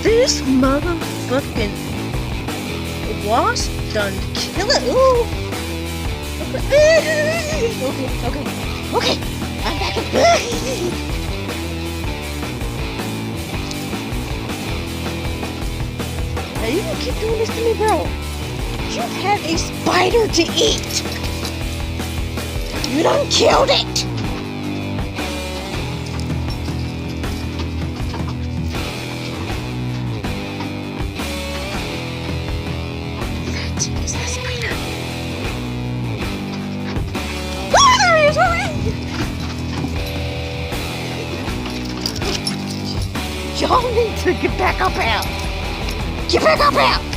This motherfucking wasp done kill it. Ooh. Okay. I'm back in. Now you gonna keep doing this to me, bro? You have a spider to eat. You done killed it. That is the spider. Ah, there he is! Y'all need to get back up out. Get back up out.